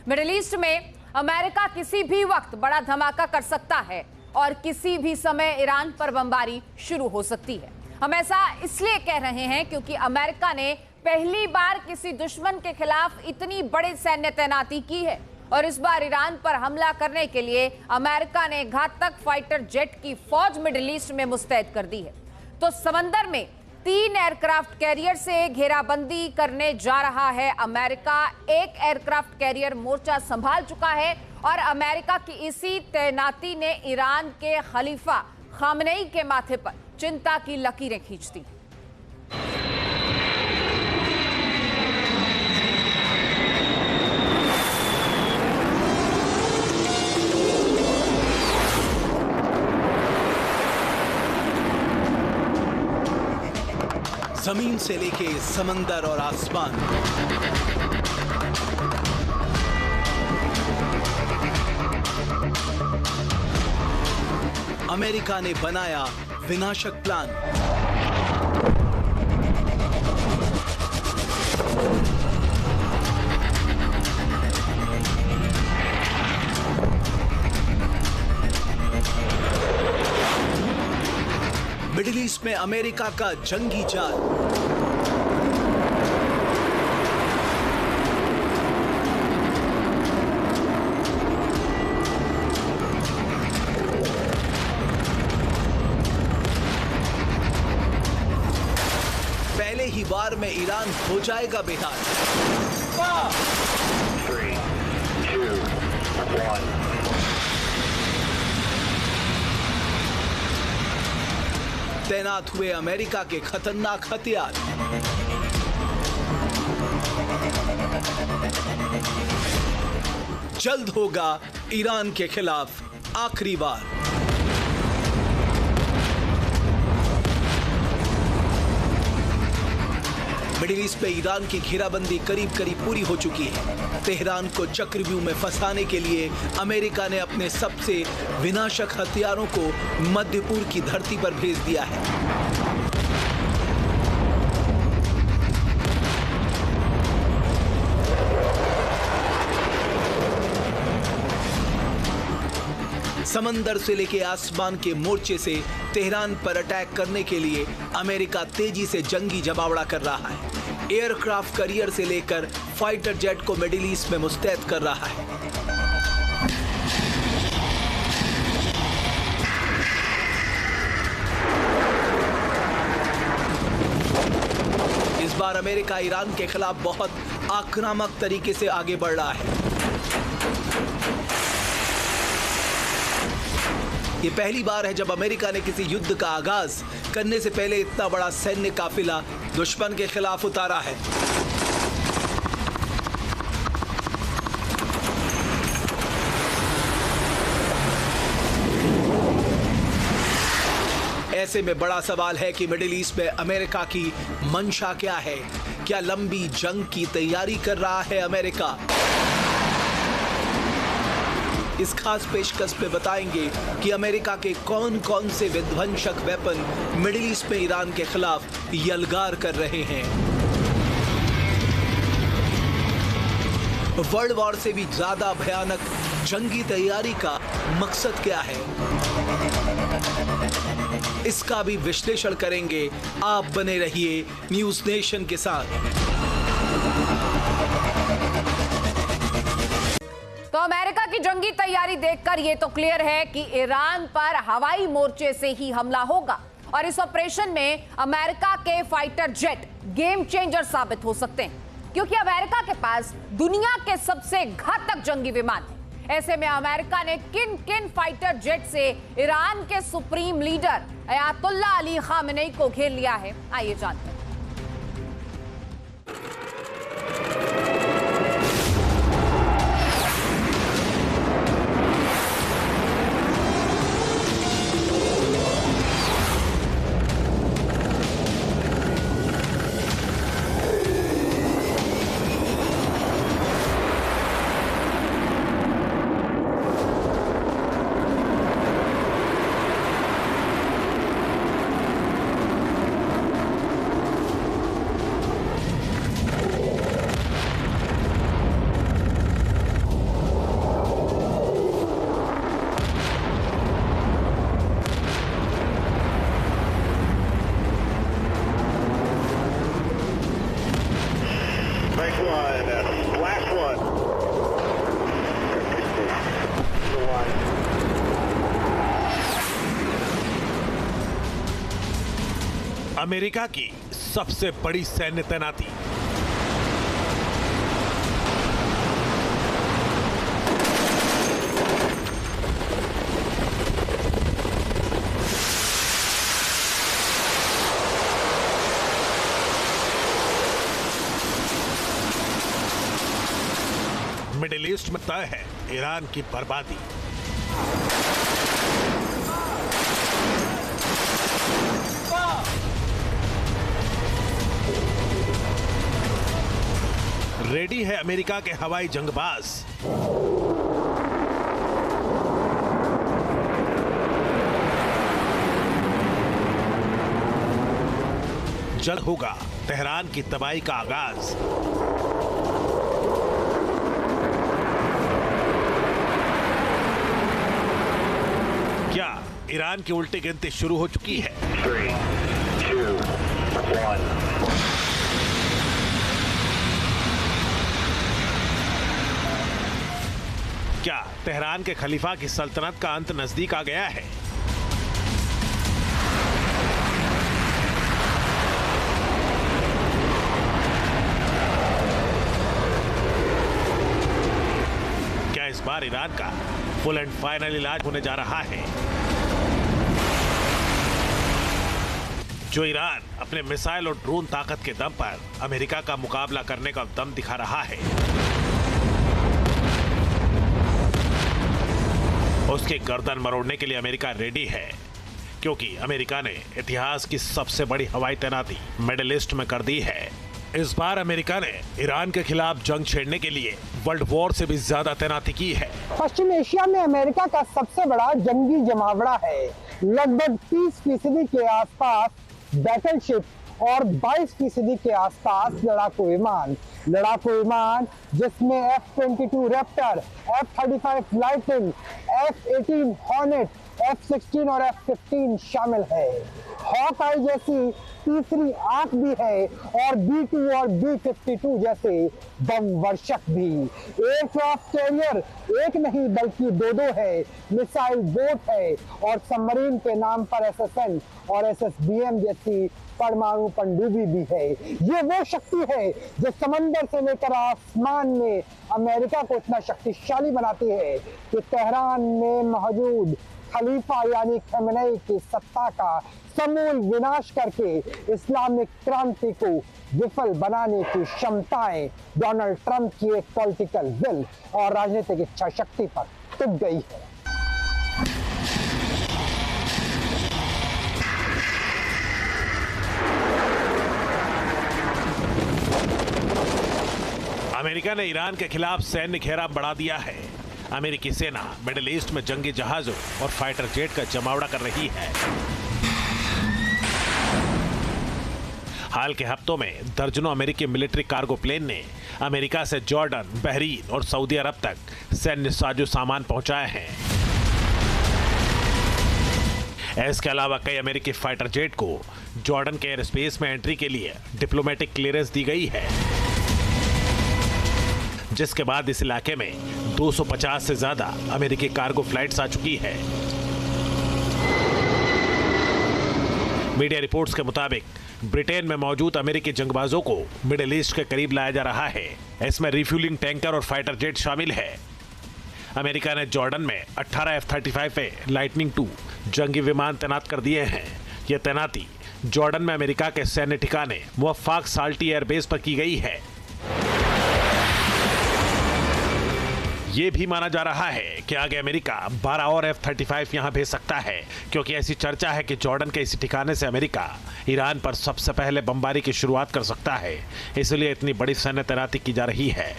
Middle east में America किसी भी वक्त बड़ा धमाका कर सकता है और किसी भी समय ईरान पर बमबारी शुरू हो सकती है। हम ऐसा इसलिए कह रहे हैं क्योंकि अमेरिका ने पहली बार किसी दुश्मन के खिलाफ इतनी बड़ी सैन्य तैनाती की है और इस बार ईरान पर हमला करने के लिए अमेरिका ने घातक फाइटर जेट की फौज मिडिल ईस्ट में मुस्तैद कर दी है। तो समंदर में 3 एयरक्राफ्ट कैरियर से घेराबंदी करने जा रहा है अमेरिका। एक एयरक्राफ्ट कैरियर मोर्चा संभाल चुका है और अमेरिका की इसी तैनाती ने ईरान के खलीफा खामनेई के माथे पर चिंता की लकीरें खींच दी। जमीन से लेके समंदर और आसमान, अमेरिका ने बनाया विनाशक प्लान। मिडिल ईस्ट में अमेरिका का जंगी जाल। पहले ही बार में ईरान हो जाएगा बेहाल। 3, 2, 1 तैनात हुए अमेरिका के खतरनाक हथियार। जल्द होगा ईरान के खिलाफ आखिरी वार। मिडिल ईस्ट में ईरान की घेराबंदी करीब करीब पूरी हो चुकी है। तेहरान को चक्रव्यूह में फंसाने के लिए अमेरिका ने अपने सबसे विनाशक हथियारों को मध्य पूर्व की धरती पर भेज दिया है। समंदर से लेके आसमान के मोर्चे से तेहरान पर अटैक करने के लिए अमेरिका तेजी से जंगी जमावड़ा कर रहा है। एयरक्राफ्ट कैरियर से लेकर फाइटर जेट को मिडिल ईस्ट में मुस्तैद कर रहा है। इस बार अमेरिका ईरान के खिलाफ बहुत आक्रामक तरीके से आगे बढ़ रहा है। ये पहली बार है जब अमेरिका ने किसी युद्ध का आगाज करने से पहले इतना बड़ा सैन्य काफिला दुश्मन के खिलाफ उतारा है। ऐसे में बड़ा सवाल है कि मिडिल ईस्ट में अमेरिका की मंशा क्या है। क्या लंबी जंग की तैयारी कर रहा है अमेरिका? इस खास पेशकश में बताएंगे कि अमेरिका के कौन कौन से विध्वंसक वेपन मिडिल ईस्ट में ईरान के खिलाफ यलगार कर रहे हैं। वर्ल्ड वॉर से भी ज्यादा भयानक जंगी तैयारी का मकसद क्या है, इसका भी विश्लेषण करेंगे। आप बने रहिए न्यूज नेशन के साथ। तो अमेरिका की जंगी तैयारी देखकर यह तो क्लियर है कि ईरान पर हवाई मोर्चे से ही हमला होगा और इस ऑपरेशन में अमेरिका के फाइटर जेट गेम चेंजर साबित हो सकते हैं, क्योंकि अमेरिका के पास दुनिया के सबसे घातक जंगी विमान है। ऐसे में अमेरिका ने किन किन फाइटर जेट से ईरान के supreme leader Ayatollah Ali Khamenei को घेर लिया है, आइए जानते हैं। अमेरिका की सबसे बड़ी सैन्य तैनाती। मिडिल ईस्ट में तय है ईरान की बर्बादी। रेडी है अमेरिका के हवाई जंगबाज। जल्द होगा तेहरान की तबाही का आगाज। क्या ईरान की उल्टी गिनती शुरू हो चुकी है? 3, 2, 1. क्या तेहरान के खलीफा की सल्तनत का अंत नजदीक आ गया है? क्या इस बार ईरान का फुल एंड फाइनल इलाज होने जा रहा है? जो ईरान अपने मिसाइल और ड्रोन ताकत के दम पर अमेरिका का मुकाबला करने का दम दिखा रहा है, उसकी गर्दन मरोड़ने के लिए अमेरिका रेडी है, क्योंकि अमेरिका ने इतिहास की सबसे बड़ी हवाई तैनाती मिडिल ईस्ट में कर दी है। इस बार अमेरिका ने ईरान के खिलाफ जंग छेड़ने के लिए वर्ल्ड वॉर से भी ज्यादा तैनाती की है। पश्चिम एशिया में अमेरिका का सबसे बड़ा जंगी जमावड़ा है। लगभग 30% के आसपास बैटलशिप और 22% के आसपास लड़ाकू विमान जिसमें F-22 Raptor, F-35 lightning, F-18 hornet, F-16 और F-15 शामिल है। हॉक-आई जैसी तीसरी आंख भी है और B-2 और B-52 जैसे बम वर्षक भी। एयरक्राफ्ट कैरियर एक नहीं बल्कि दो है, मिसाइल बोट है और सबमरीन के नाम पर SSN और SSBM जैसी परमाणु पनडुब्बी भी है। ये वो शक्ति है जो समंदर से लेकर आसमान में अमेरिका को इतना शक्तिशाली बनाती है कि तेहरान में मौजूद खलीफा यानी खमेनेई की सत्ता का समूल विनाश करके इस्लामिक क्रांति को विफल बनाने की क्षमताएं डोनाल्ड ट्रंप की एक पॉलिटिकल विल और राजनीतिक इच्छा शक्ति पर टिक गई है। अमेरिका ने ईरान के खिलाफ सैन्य घेरा बढ़ा दिया है। अमेरिकी सेना मिडिल ईस्ट में जंगी जहाजों और फाइटर जेट का जमावड़ा कर रही है। हाल के हफ्तों में दर्जनों अमेरिकी मिलिट्री कार्गो प्लेन ने अमेरिका से जॉर्डन, बहरीन और सऊदी अरब तक सैन्य साजो सामान पहुंचाए हैं। इसके अलावा कई अमेरिकी फाइटर जेट को जॉर्डन के एयर स्पेस में एंट्री के लिए डिप्लोमेटिक क्लियरेंस दी गई है, जिसके बाद इस इलाके में 250 से ज्यादा अमेरिकी कार्गो फ्लाइट्स आ चुकी है। मीडिया रिपोर्ट्स के मुताबिक ब्रिटेन में मौजूद अमेरिकी जंगबाजों को मिडिल ईस्ट के करीब लाया जा रहा है। इसमें रिफ्यूलिंग टैंकर और फाइटर जेट शामिल है। अमेरिका ने जॉर्डन में 18 F-35 लाइटनिंग 2 जंगी विमान तैनात कर दिए हैं। यह तैनाती जॉर्डन में अमेरिका के सैन्य ठिकाने मुवफ्फाक साल्टी एयरबेस पर की गई है। यह भी माना जा रहा है कि आगे अमेरिका 12 और F-35 यहां भेज सकता है, क्योंकि ऐसी चर्चा है कि जॉर्डन के इसी ठिकाने से अमेरिका ईरान पर सबसे पहले बमबारी की शुरुआत कर सकता है। इसलिए इतनी बड़ी सैन्य तैनाती की जा रही है।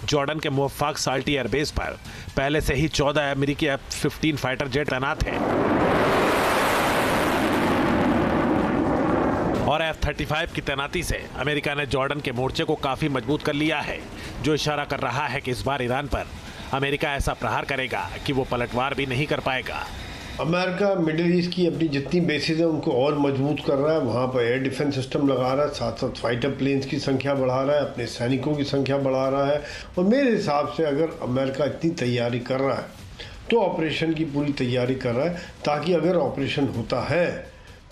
जॉर्डन के मुवफ्फाक साल्टी एयरबेस पर पहले से ही 14 अमेरिकी F-15 फाइटर जेट तैनात हैं और F-35 की तैनाती से अमेरिका ने जॉर्डन के मोर्चे को काफी मजबूत कर लिया है, जो इशारा कर रहा है कि इस बार ईरान पर अमेरिका ऐसा प्रहार करेगा कि वो पलटवार भी नहीं कर पाएगा। अमेरिका मिडिल ईस्ट की अपनी जितनी बेसिस है उनको और मजबूत कर रहा है। वहाँ पर एयर डिफेंस सिस्टम लगा रहा है, साथ साथ फाइटर प्लेन्स की संख्या बढ़ा रहा है, अपने सैनिकों की संख्या बढ़ा रहा है। और मेरे हिसाब से अगर अमेरिका इतनी तैयारी कर रहा है तो ऑपरेशन की पूरी तैयारी कर रहा है, ताकि अगर ऑपरेशन होता है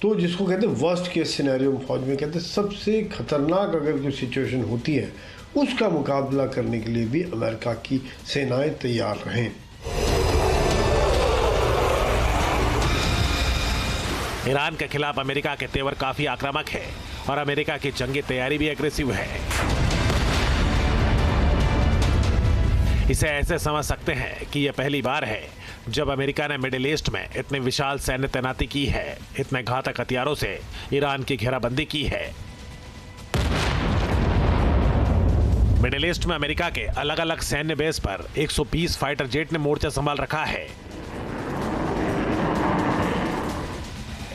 तो जिसको कहते हैं वर्स्ट केस सिनेरियो फौज में कहते हैं, सबसे खतरनाक अगर कोई सिचुएशन होती है उसका मुकाबला करने के लिए भी अमेरिका की सेनाएं तैयार रहें। ईरान के खिलाफ अमेरिका के तेवर काफी आक्रामक है और अमेरिका की जंगी तैयारी भी एग्रेसिव है। इसे ऐसे समझ सकते हैं कि यह पहली बार है जब अमेरिका ने मिडिल ईस्ट में इतनी विशाल सैन्य तैनाती की है, इतने घातक हथियारों से ईरान की घेराबंदी की है। मिडिल ईस्ट में अमेरिका के अलग अलग सैन्य बेस पर 120 फाइटर जेट ने मोर्चा संभाल रखा है।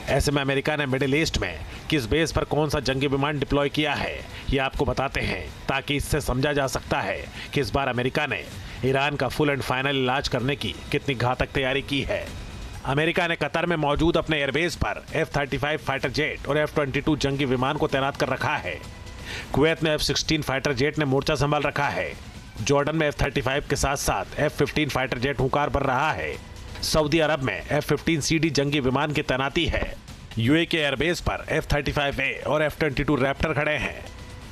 ऐसे में अमेरिका ने मिडिल ईस्ट में किस बेस पर कौन सा जंगी विमान डिप्लॉय किया है, ये आपको बताते हैं, ताकि इससे समझा जा सकता है कि इस बार अमेरिका ने ईरान का फुल एंड फाइनल इलाज करने की कितनी घातक तैयारी की है। अमेरिका ने कतर में मौजूद अपने एयरबेस पर F-35 फाइटर जेट और F-22 जंगी विमान को तैनात कर रखा है। कुवैत में F-16 फाइटर जेट ने मोर्चा संभाल रखा है। जॉर्डन में F-35 के साथ साथ F-15 फाइटर जेट हुंकार भर रहा है। सऊदी अरब में F-15CD जंगी विमान की तैनाती है। यूए के एयरबेस पर F-35A और F-22 रैप्टर खड़े हैं।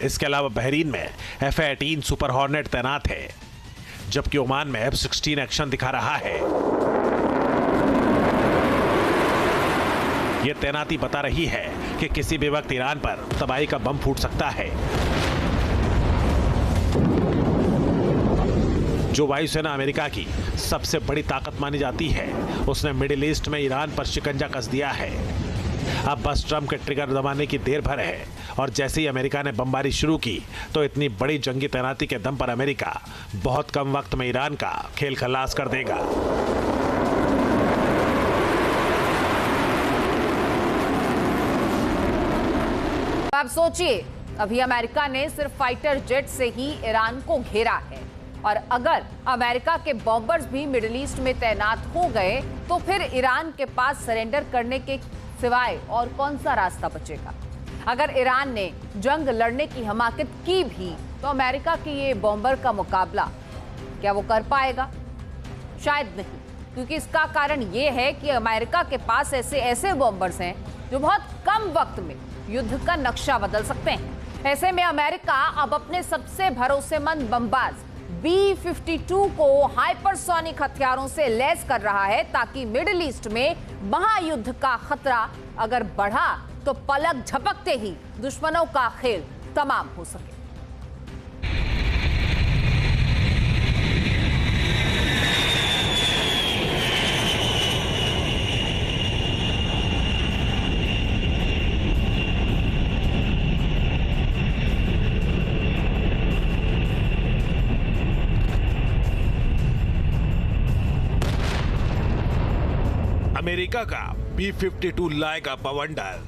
इसके अलावा बहरीन में F-18 सुपर हॉर्नेट तैनात है, जबकि ओमान में F-16 एक्शन दिखा रहा है। यह तैनाती बता रही है कि किसी भी वक्त ईरान पर तबाही का बम फूट सकता है। जो वायुसेना अमेरिका की सबसे बड़ी ताकत मानी जाती है, उसने मिडिल ईस्ट में ईरान पर शिकंजा कस दिया है। अब बस ट्रंप के ट्रिगर दबाने की देर भर है और जैसे ही अमेरिका ने बमबारी शुरू की तो इतनी बड़ी जंगी तैनाती के दम पर अमेरिका बहुत कम वक्त में ईरान का खेल खलास कर देगा। आप सोचिए, अभी अमेरिका ने सिर्फ फाइटर जेट से ही ईरान को घेरा है और अगर अमेरिका के बॉम्बर्स भी मिडिल ईस्ट में तैनात हो गए तो फिर ईरान के पास सरेंडर करने के सिवाय और कौन सा रास्ता बचेगा। अगर ईरान ने जंग लड़ने की हिमाकत की भी तो अमेरिका की ये बॉम्बर का मुकाबला क्या वो कर पाएगा? शायद नहीं, क्योंकि इसका कारण ये है कि अमेरिका के पास ऐसे बॉम्बर्स हैं जो बहुत कम वक्त में युद्ध का नक्शा बदल सकते हैं। ऐसे में अमेरिका अब अपने सबसे भरोसेमंद बमबाज B-52 को हाइपरसोनिक हथियारों से लैस कर रहा है ताकि मिडिल ईस्ट में महायुद्ध का खतरा अगर बढ़ा तो पलक झपकते ही दुश्मनों का खेल तमाम हो सके। अमेरिका का B-52 लाएगा बवंडर।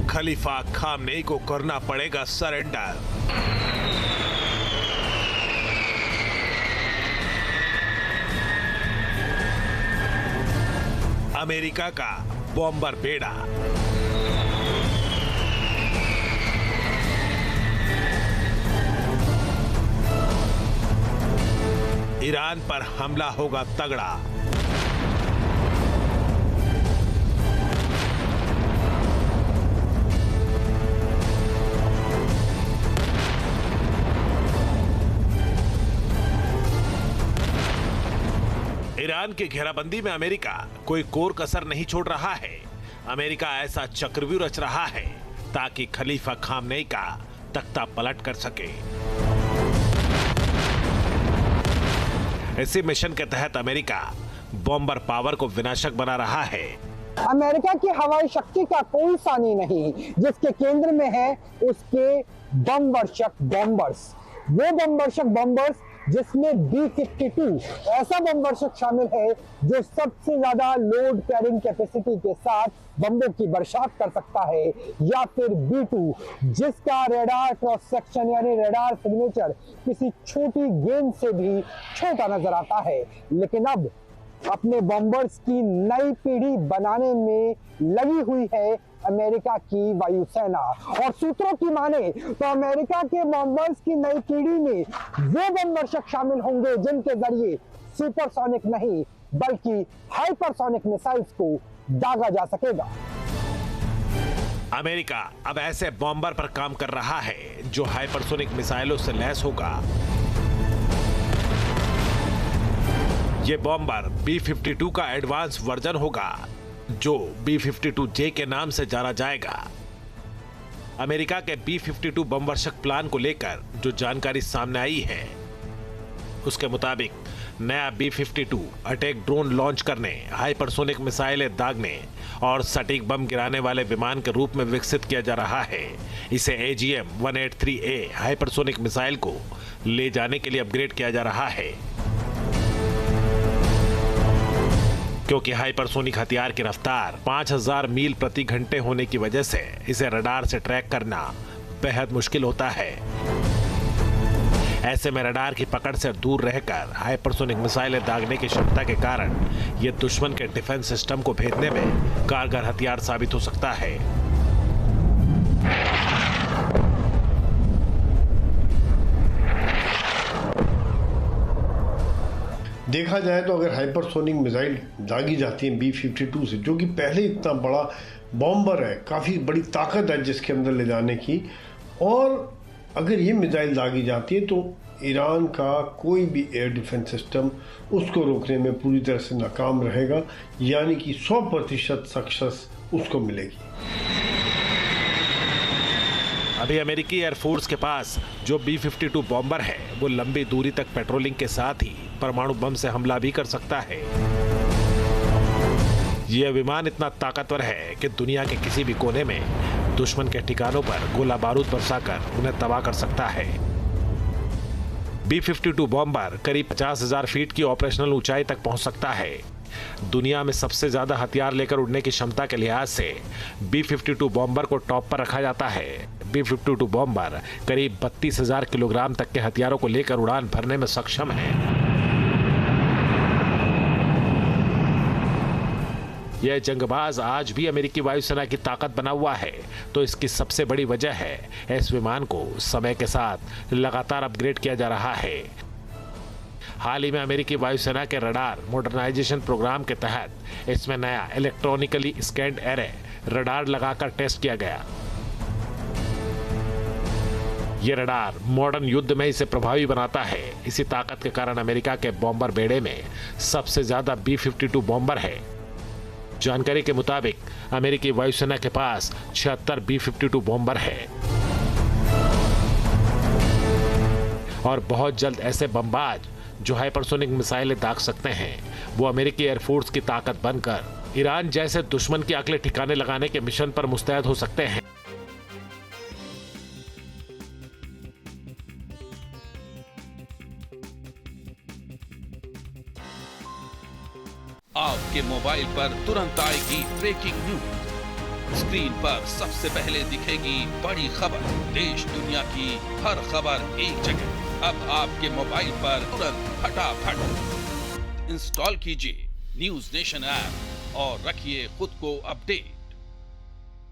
खलीफा खामनेई को करना पड़ेगा सरेंडर। अमेरिका का बॉम्बर बेड़ा। ईरान पर हमला होगा तगड़ा। ईरान की घेराबंदी में अमेरिका कोई कोर कसर नहीं छोड़ रहा है। अमेरिका ऐसा चक्रव्यूह रच रहा है ताकि खलीफा खामनेई का तख्ता पलट कर सके। इसी मिशन के तहत अमेरिका बॉम्बर पावर को विनाशक बना रहा है। अमेरिका की हवाई शक्ति का कोई सानी नहीं, जिसके केंद्र में है उसके बमवर्षक बॉम्बर्स। वो बमवर्षक बॉम्बर्स जिसमें B-52 ऐसा बमवर्षक शामिल है जो सबसे ज्यादा लोड कैरिंग कैपेसिटी के साथ बम्बों की बरसात कर सकता है, या फिर B-2 जिसका रेडार क्रॉस सेक्शन यानी रेडार सिग्नेचर किसी छोटी गेंद से भी छोटा नजर आता है। लेकिन अब अपने बॉम्बर्स की नई पीढ़ी बनाने में लगी हुई है अमेरिका की वायुसेना। और सूत्रों की माने तो अमेरिका के बॉम्बर्स की नई पीढ़ी में वो बमवर्षक शामिल होंगे जिनके जरिए सुपरसोनिक नहीं बल्कि हाइपरसोनिक मिसाइल्स को दागा जा सकेगा। अमेरिका अब ऐसे बॉम्बर पर काम कर रहा है जो हाइपरसोनिक मिसाइलों से लैस होगा। ये बॉम्बर B-52 का एडवांस वर्जन होगा जो B-52J के नाम से जाना जाएगा। अमेरिका के B-52 बमवर्षक प्लान को लेकर जो जानकारी सामने आई है उसके मुताबिक नया B-52 अटैक ड्रोन लॉन्च करने, हाइपरसोनिक मिसाइलें दागने और सटीक बम गिराने वाले विमान के रूप में विकसित किया जा रहा है। इसे AGM-183A हाइपरसोनिक मिसाइल को ले जाने के लिए अपग्रेड किया जा रहा है, क्योंकि हाइपरसोनिक हथियार की रफ्तार 5000 मील प्रति घंटे होने की वजह से इसे रडार से ट्रैक करना बेहद मुश्किल होता है। ऐसे में रडार की पकड़ से दूर रहकर हाइपरसोनिक मिसाइलें दागने की क्षमता के कारण यह दुश्मन के डिफेंस सिस्टम को भेदने में कारगर हथियार साबित हो सकता है। देखा जाए तो अगर हाइपरसोनिक मिसाइल दागी जाती है B-52 से, जो कि पहले इतना बड़ा बॉम्बर है, काफ़ी बड़ी ताकत है जिसके अंदर ले जाने की, और अगर ये मिसाइल दागी जाती है तो ईरान का कोई भी एयर डिफेंस सिस्टम उसको रोकने में पूरी तरह से नाकाम रहेगा, यानी कि 100% सक्सेस उसको मिलेगी। अभी अमेरिकी एयरफोर्स के पास जो B-52 बॉम्बर है वो लंबी दूरी तक पेट्रोलिंग के साथ ही परमाणु बम से हमला भी कर सकता है। यह विमान इतना ताकतवर है कि दुनिया के किसी भी कोने में दुश्मन के ठिकानों पर गोला बारूद बरसाकर उन्हें तबाह कर सकता है। B-52 बॉम्बर करीब 50,000 फीट की ऑपरेशनल ऊंचाई तक पहुंच सकता है। दुनिया में सबसे ज्यादा हथियार लेकर उड़ने की क्षमता के लिहाज से B-52 बॉम्बर को टॉप पर रखा जाता है। B-52 बॉम्बर करीब 32,000 किलोग्राम तक के हथियारों को लेकर उड़ान भरने में सक्षम है। यह जंगबाज आज भी अमेरिकी वायुसेना की ताकत बना हुआ है, तो इसकी सबसे बड़ी वजह है इस विमान को समय के साथ लगातार अपग्रेड किया जा रहा है। हाल ही में अमेरिकी वायुसेना के रडार मॉडर्नाइजेशन प्रोग्राम के तहत इसमें नया इलेक्ट्रॉनिकली स्कैन्ड एरे रडार लगाकर टेस्ट किया गया। यह रडार मॉडर्न युद्ध में इसे प्रभावी बनाता है। इसी ताकत के कारण अमेरिका के बॉम्बर बेड़े में सबसे ज्यादा B-52 बॉम्बर है। जानकारी के मुताबिक अमेरिकी वायुसेना के पास 76 B-52 बॉम्बर है और बहुत जल्द ऐसे बमबाज जो हाइपरसोनिक मिसाइलें दाग सकते हैं वो अमेरिकी एयरफोर्स की ताकत बनकर ईरान जैसे दुश्मन के अगले ठिकाने लगाने के मिशन पर मुस्तैद हो सकते हैं। आपके मोबाइल पर तुरंत आएगी ब्रेकिंग न्यूज। स्क्रीन पर सबसे पहले दिखेगी बड़ी खबर, देश दुनिया की हर खबर एक जगह। अब आपके मोबाइल पर तुरंत फटाफट इंस्टॉल कीजिए न्यूज नेशन ऐप और रखिए खुद को अपडेट।